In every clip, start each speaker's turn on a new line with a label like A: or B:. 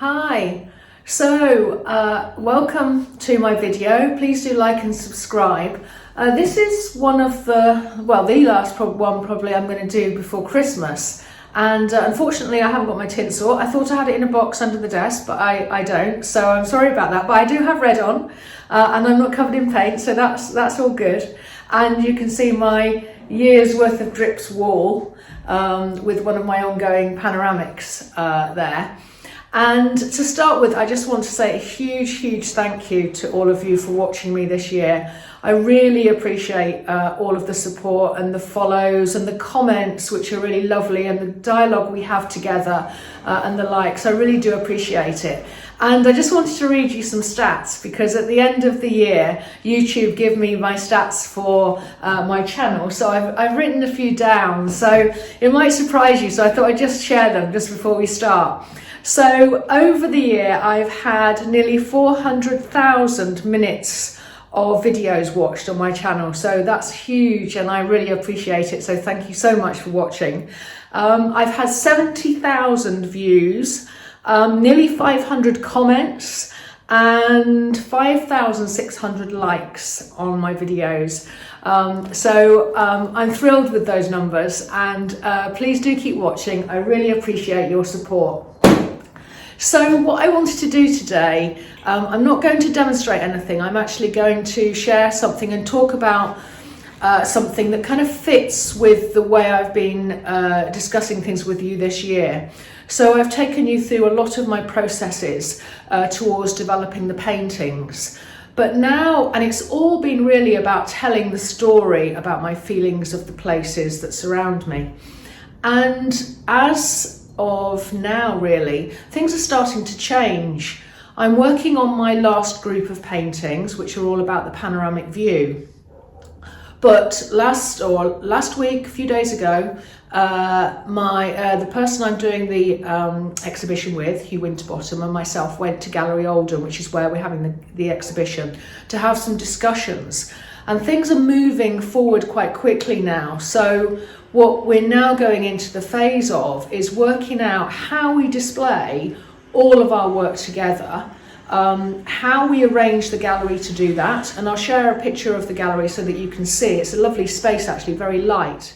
A: Hi, so welcome to my video. Please do like and subscribe. This is one of the last one probably I'm going to do before Christmas, and unfortunately I haven't got my tinsel. I thought I had it in a box under the desk, but I don't, so I'm sorry about that, but I do have red on and I'm not covered in paint, so that's all good. And you can see my year's worth of drips wall with one of my ongoing panoramics there. And to start with, I just want to say a huge thank you to all of you for watching me this year. I really appreciate all of the support and the follows and the comments, which are really lovely, and the dialogue we have together and the likes. I really do appreciate it. And I just wanted to read you some stats, because at the end of the year, YouTube give me my stats for my channel. So I've written a few down, so it might surprise you. So I thought I'd just share them just before we start. So over the year, I've had nearly 400,000 minutes of videos watched on my channel. So that's huge, and I really appreciate it. So thank you so much for watching. I've had 70,000 views, nearly 500 comments, and 5,600 likes on my videos. I'm thrilled with those numbers, and please do keep watching. I really appreciate your support. So what I wanted to do today, I'm not going to demonstrate anything. I'm actually going to share something and talk about something that kind of fits with the way I've been discussing things with you this year. So I've taken you through a lot of my processes towards developing the paintings. But now, and it's all been really about telling the story about my feelings of the places that surround me. And as of now, really, things are starting to change. I'm working on my last group of paintings, which are all about the panoramic view. But last week, a few days ago, the person I'm doing the exhibition with, Hugh Winterbottom, and myself went to Gallery Oldham, which is where we're having the exhibition, to have some discussions. And things are moving forward quite quickly now. So what we're now going into the phase of is working out how we display all of our work together, how we arrange the gallery to do that. And I'll share a picture of the gallery so that you can see. It's a lovely space, actually, very light.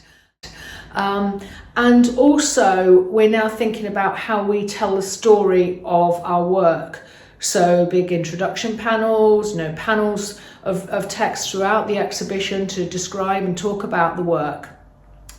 A: And also we're now thinking about how we tell the story of our work. So big introduction panels, panels of text throughout the exhibition to describe and talk about the work.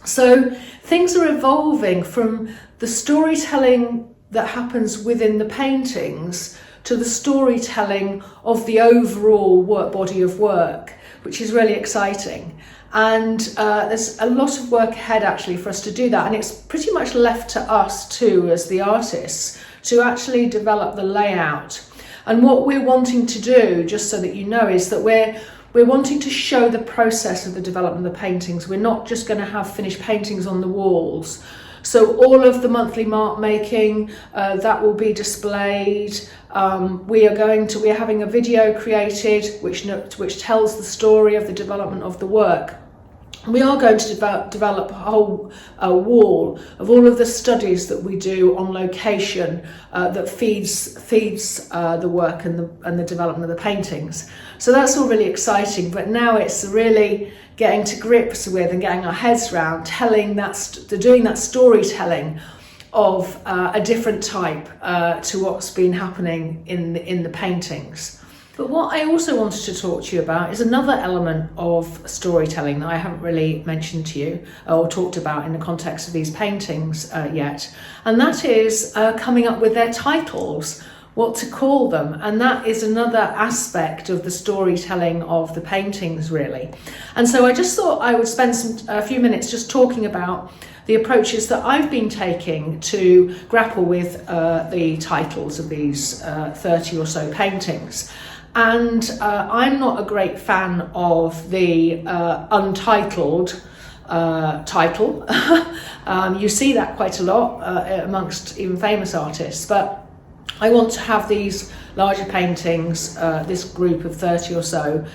A: So things are evolving from the storytelling that happens within the paintings to the storytelling of the overall body of work, which is really exciting. And there's a lot of work ahead actually for us to do that, and it's pretty much left to us too as the artists to actually develop the layout. And what we're wanting to do, just so that you know, is that we're wanting to show the process of the development of the paintings. We're not just going to have finished paintings on the walls. So all of the monthly mark making, that will be displayed. We are having a video created which tells the story of the development of the work. We are going to develop a whole wall of all of the studies that we do on location that feeds the work and the development of the paintings. So that's all really exciting, but now it's really getting to grips with and getting our heads around doing that storytelling of a different type to what's been happening in the paintings. But what I also wanted to talk to you about is another element of storytelling that I haven't really mentioned to you or talked about in the context of these paintings yet. And that is coming up with their titles, what to call them. And that is another aspect of the storytelling of the paintings, really. And so I just thought I would spend a few minutes just talking about the approaches that I've been taking to grapple with the titles of these 30 or so paintings. And I'm not a great fan of the Untitled title. You see that quite a lot amongst even famous artists, but I want to have these larger paintings, this group of 30 or so,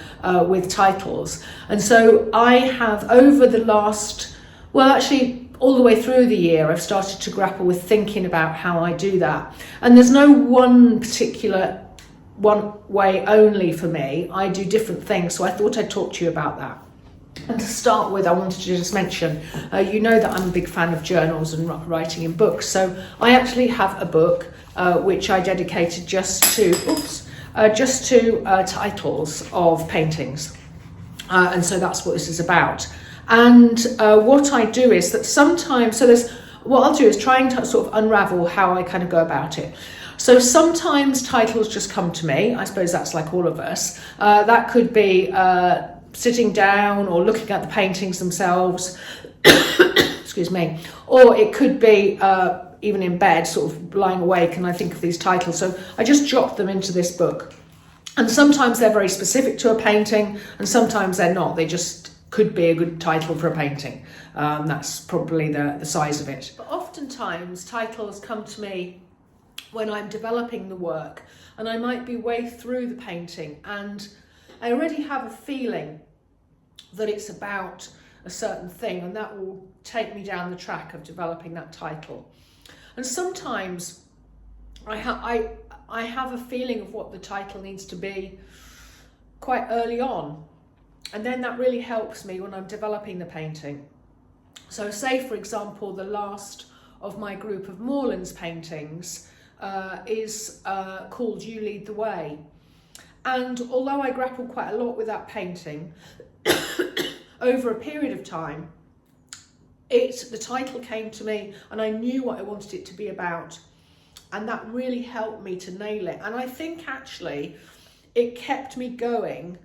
A: with titles. And so I have, over the last, all the way through the year, I've started to grapple with thinking about how I do that. And there's no one particular one way only for me. I do different things, so I thought I'd talk to you about that. And to start with, I wanted to just mention, you know that I'm a big fan of journals and writing in books. So I actually have a book which I dedicated just to titles of paintings. And so that's what this is about. And what I do is that sometimes, what I'll do is try and sort of unravel how I kind of go about it. So sometimes titles just come to me. I suppose that's like all of us. That could be sitting down or looking at the paintings themselves, excuse me, or it could be even in bed, sort of lying awake, and I think of these titles. So I just jot them into this book. And sometimes they're very specific to a painting, and sometimes they're not. They just could be a good title for a painting. That's probably the size of it. But oftentimes titles come to me when I'm developing the work, and I might be way through the painting and I already have a feeling that it's about a certain thing, and that will take me down the track of developing that title. And sometimes I have a feeling of what the title needs to be quite early on, and then that really helps me when I'm developing the painting. So say, for example, the last of my group of Moorlands paintings is called You Lead the Way. And although I grappled quite a lot with that painting over a period of time, the title came to me and I knew what I wanted it to be about. And that really helped me to nail it. And I think actually it kept me going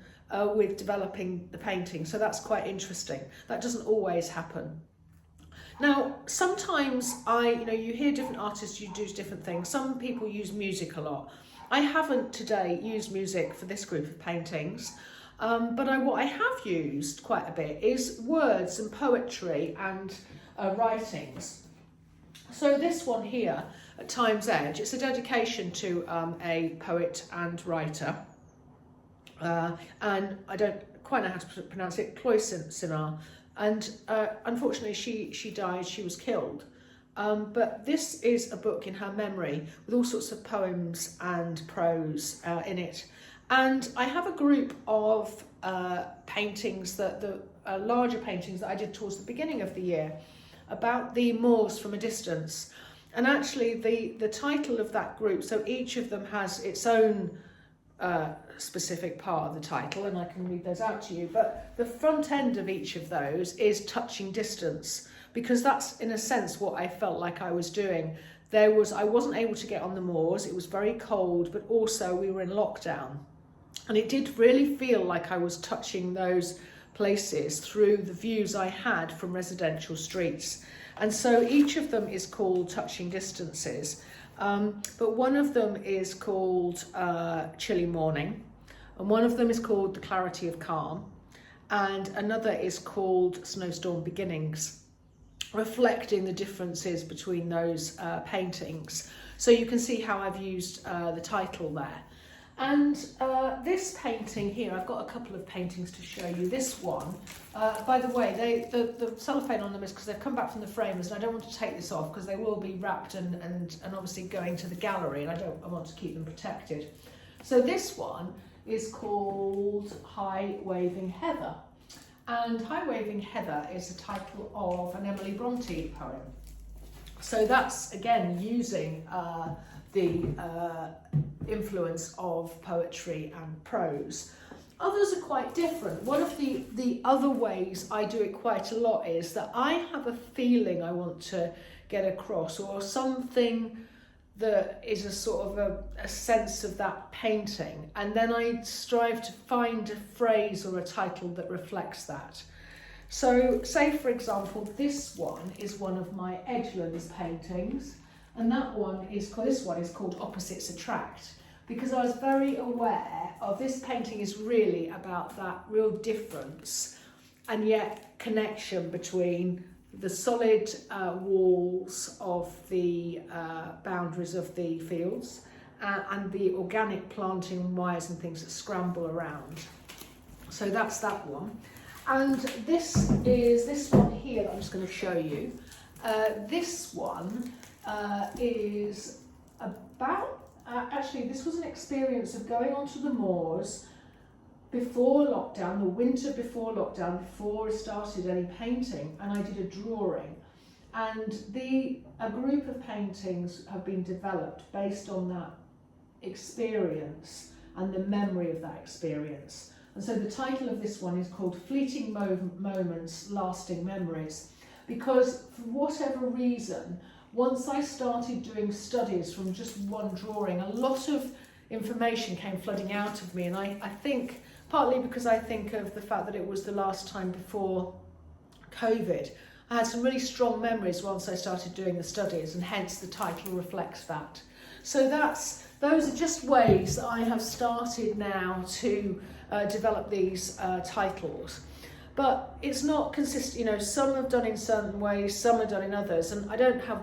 A: with developing the painting. So that's quite interesting. That doesn't always happen. Now, sometimes you hear different artists, you do different things. Some people use music a lot. I haven't today used music for this group of paintings, but what I have used quite a bit is words and poetry and writings. So this one here, at Time's Edge, it's a dedication to a poet and writer, and I don't quite know how to pronounce it, Cloysinar, and unfortunately she died, she was killed. But this is a book in her memory with all sorts of poems and prose in it. And I have a group of paintings, the larger paintings that I did towards the beginning of the year about the moors from a distance. And actually the title of that group, so each of them has its own specific part of the title, and I can read those out to you. But the front end of each of those is Touching Distance, because that's in a sense what I felt like I was doing. I wasn't able to get on the moors, it was very cold, but also we were in lockdown. And it did really feel like I was touching those places through the views I had from residential streets. And so each of them is called Touching Distances. But one of them is called Chilly Morning, and one of them is called The Clarity of Calm, and another is called Snowstorm Beginnings, reflecting the differences between those paintings. So you can see how I've used the title there. And this painting here, I've got a couple of paintings to show you. This one, by the way, the cellophane on them is because they've come back from the framers, and I don't want to take this off because they will be wrapped and obviously going to the gallery, and I want to keep them protected. So this one is called High Waving Heather. And High Waving Heather is the title of an Emily Bronte poem. So that's, again, using the influence of poetry and prose. Others are quite different. One of the other ways I do it quite a lot is that I have a feeling I want to get across, or something that is a sort of a sense of that painting, and then I strive to find a phrase or a title that reflects that. So say, for example, this one is one of my Edgelands paintings, and this one is called Opposites Attract, because I was very aware of this painting is really about that real difference and yet connection between the solid walls of the boundaries of the fields and the organic planting wires and things that scramble around. So that's that one. And this one here that I'm just going to show you. This one is about, actually this was an experience of going onto the moors before lockdown, the winter before lockdown, before I started any painting, and I did a drawing. And a group of paintings have been developed based on that experience and the memory of that experience. And so the title of this one is called Fleeting Moments, Lasting Memories, because for whatever reason, once I started doing studies from just one drawing, a lot of information came flooding out of me, and I think partly because I think of the fact that it was the last time before COVID. I had some really strong memories once I started doing the studies, and hence the title reflects that. So those are just ways that I have started now to develop these titles. But it's not consistent, you know, some are done in certain ways, some are done in others, and I don't have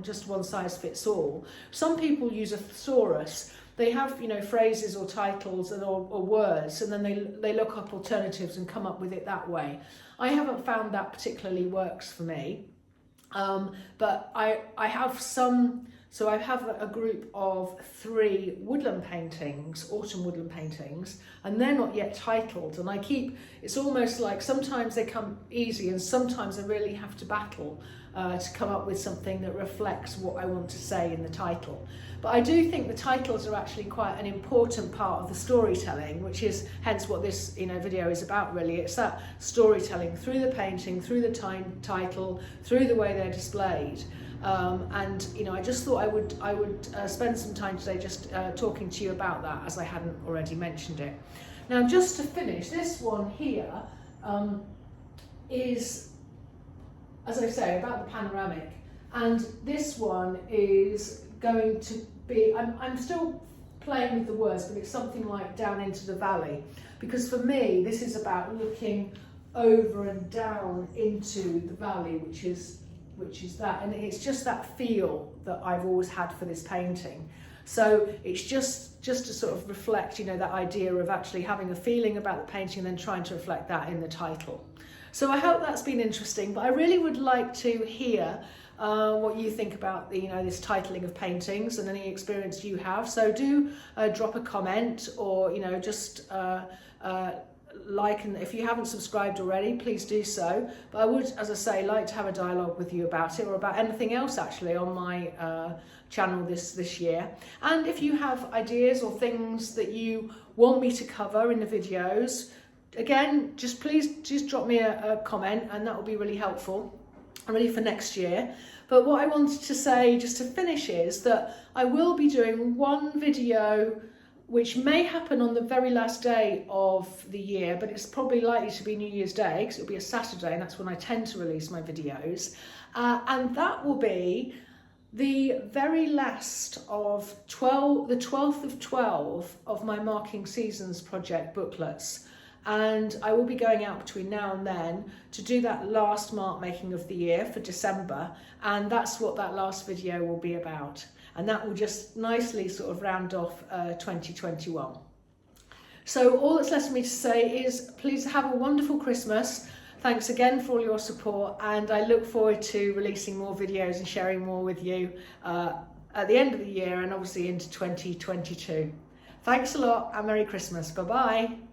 A: just one size fits all. Some people use a thesaurus. They have, you know, phrases or titles or words, and then they look up alternatives and come up with it that way. I haven't found that particularly works for me, but I have some. So I have a group of 3 woodland paintings, autumn woodland paintings, and they're not yet titled. And it's almost like sometimes they come easy and sometimes I really have to battle to come up with something that reflects what I want to say in the title. But I do think the titles are actually quite an important part of the storytelling, which is hence what this video is about really. It's that storytelling through the painting, through the title, through the way they're displayed. And I just thought I would spend some time today just talking to you about that, as I hadn't already mentioned it. Now, just to finish, this one here is, as I say, about the panoramic, and this one is going to be, I'm still playing with the words, but it's something like down into the valley, because for me this is about looking over and down into the valley, which is that, and it's just that feel that I've always had for this painting. So it's just to sort of reflect, that idea of actually having a feeling about the painting and then trying to reflect that in the title. So I hope that's been interesting, but I really would like to hear what you think about this titling of paintings and any experience you have. So do drop a comment, or just like, and if you haven't subscribed already, please do so. But I would, as I say, like to have a dialogue with you about it, or about anything else actually on my channel this year. And if you have ideas or things that you want me to cover in the videos, again, please drop me a comment, and that will be really helpful, really, for next year. But what I wanted to say just to finish is that I will be doing one video which may happen on the very last day of the year, but it's probably likely to be New Year's Day, because it'll be a Saturday, and that's when I tend to release my videos. And that will be the very last of the 12th of 12 of my Marking Seasons project booklets. And I will be going out between now and then to do that last mark making of the year for December, and that's what that last video will be about. And that will just nicely sort of round off 2021. So all that's left for me to say is please have a wonderful Christmas. Thanks again for all your support, and I look forward to releasing more videos and sharing more with you at the end of the year and obviously into 2022. Thanks a lot, and Merry Christmas. Bye-bye.